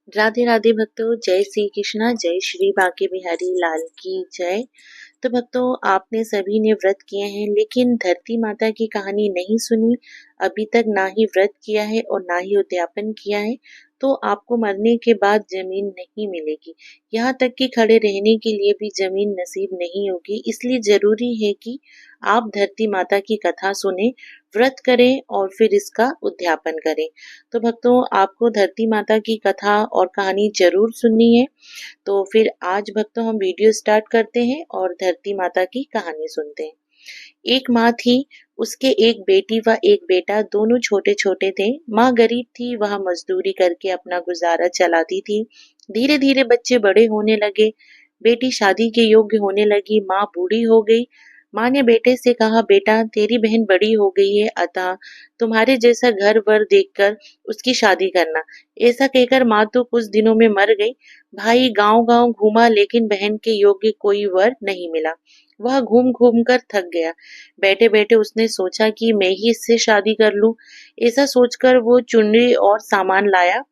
राधे राधे भक्तों, जय श्री कृष्णा, जय श्री बांके बिहारी लाल की जय। तो भक्तों, आपने सभी ने व्रत किए हैं लेकिन धरती माता की कहानी नहीं सुनी अभी तक, ना ही व्रत किया है और ना ही उद्यापन किया है, तो आपको मरने के बाद जमीन नहीं मिलेगी। यहाँ तक कि खड़े रहने के लिए भी जमीन नसीब नहीं होगी। इसलिए जरूरी है कि आप धरती माता की कथा सुने, व्रत करें और फिर इसका उद्यापन करें। तो भक्तों, आपको धरती माता की कथा और कहानी जरूर सुननी है। तो फिर आज भक्तों हम वीडियो स्टार्ट करते हैं और धरती माता की कहानी सुनते हैं। एक माँ थी, उसके एक बेटी व एक बेटा, दोनों छोटे छोटे थे। माँ गरीब थी, वह मजदूरी करके अपना गुजारा चलाती थी। धीरे धीरे बच्चे बड़े होने लगे, बेटी शादी के योग्य होने लगी, माँ बूढ़ी हो गई। माँ ने बेटे से कहा, बेटा तेरी बहन बड़ी हो गई है, अतः तुम्हारे जैसा घर वर देखकर उसकी शादी करना। ऐसा कहकर माँ तो कुछ दिनों में मर गई। भाई गांव गांव घूमा लेकिन बहन के योग्य कोई वर नहीं मिला। वह घूम घूम कर थक गया। बैठे बैठे उसने सोचा कि मैं ही इससे शादी कर लूं। ऐसा सोचकर वो चुनरी और सामान लाया।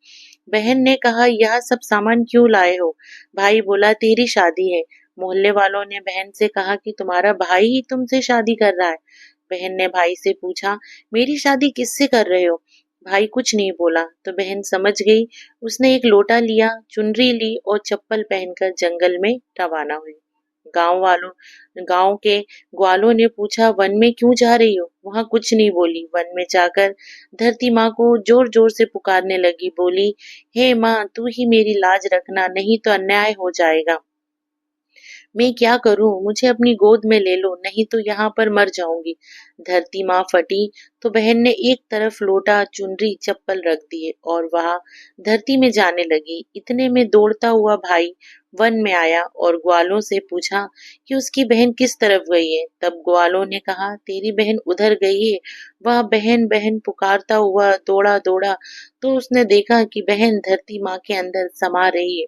बहन ने कहा, यह सब सामान क्यों लाए हो? भाई बोला, तेरी शादी है। मोहल्ले वालों ने बहन से कहा कि तुम्हारा भाई ही तुमसे शादी कर रहा है। बहन ने भाई से पूछा, मेरी शादी किससे कर रहे हो? भाई कुछ नहीं बोला। तो बहन समझ गई। उसने एक लोटा लिया, चुनरी ली और चप्पल पहनकर जंगल में रवाना हुई। गांव के ग्वालों ने पूछा, वन में क्यों जा रही हो? वहां कुछ नहीं बोली। वन में जाकर धरती माँ को जोर जोर से पुकारने लगी। बोली, हे माँ, तू ही मेरी लाज रखना, नहीं तो अन्याय हो जाएगा। मैं क्या करूं? मुझे अपनी गोद में ले लो, नहीं तो यहाँ पर मर जाऊंगी। धरती माँ फटी तो बहन ने एक तरफ लोटा, चुनरी, चप्पल रख दिए और वह धरती में जाने लगी। इतने में दौड़ता हुआ भाई वन में आया और ग्वालों से पूछा कि उसकी बहन किस तरफ गई है। तब ग्वालों ने कहा, तेरी बहन उधर गई है। वह बहन बहन पुकारता हुआ दौड़ा दौड़ा तो उसने देखा कि बहन धरती माँ के अंदर समा रही है।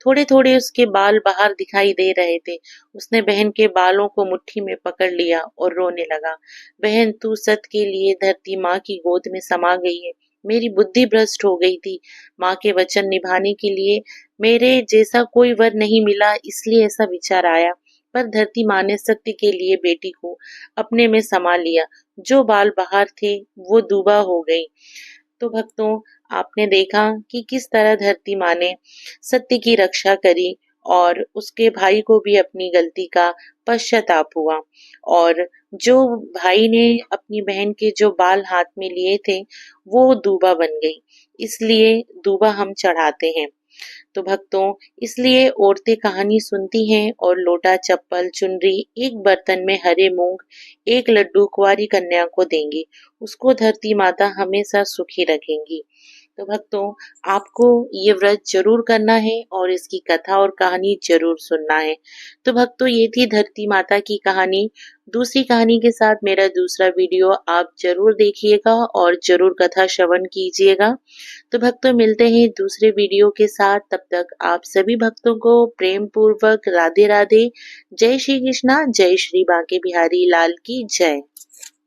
थोड़े थोड़े उसके बाल बाहर दिखाई दे रहे थे। उसने बहन के बालों को मुट्ठी में पकड़ लिया और रोने लगा। बहन, तू सत के लिए धरती माँ की गोद में समा गई है। मेरी बुद्धि भ्रष्ट हो गई थी। माँ के वचन निभाने के लिए मेरे जैसा कोई वर नहीं मिला, इसलिए ऐसा विचार आया। पर धरती माँ ने सत्य के लिए बेटी को अपने में समा लिया। जो बाल बाहर थे वो दूबा हो गई। तो भक्तों, आपने देखा कि किस तरह धरती माँ ने सत्य की रक्षा करी और उसके भाई को भी अपनी गलती का पश्चाताप हुआ। और जो भाई ने अपनी बहन के जो बाल हाथ में लिए थे वो दूबा बन गई। इसलिए दूबा हम चढ़ाते हैं। तो भक्तों, इसलिए औरतें कहानी सुनती हैं और लोटा, चप्पल, चुनरी, एक बर्तन में हरे मूंग, एक लड्डू कुंवारी कन्या को देंगी। उसको धरती माता हमेशा सुखी रखेंगी। तो भक्तों, आपको ये व्रत जरूर करना है और इसकी कथा और कहानी जरूर सुनना है। तो भक्तों, ये थी धरती माता की कहानी। दूसरी कहानी के साथ मेरा दूसरा वीडियो आप जरूर देखिएगा और जरूर कथा श्रवण कीजिएगा। तो भक्तों, मिलते हैं दूसरे वीडियो के साथ। तब तक आप सभी भक्तों को प्रेम पूर्वक राधे राधे, जय श्री कृष्णा, जय श्री बांके बिहारी लाल की जय।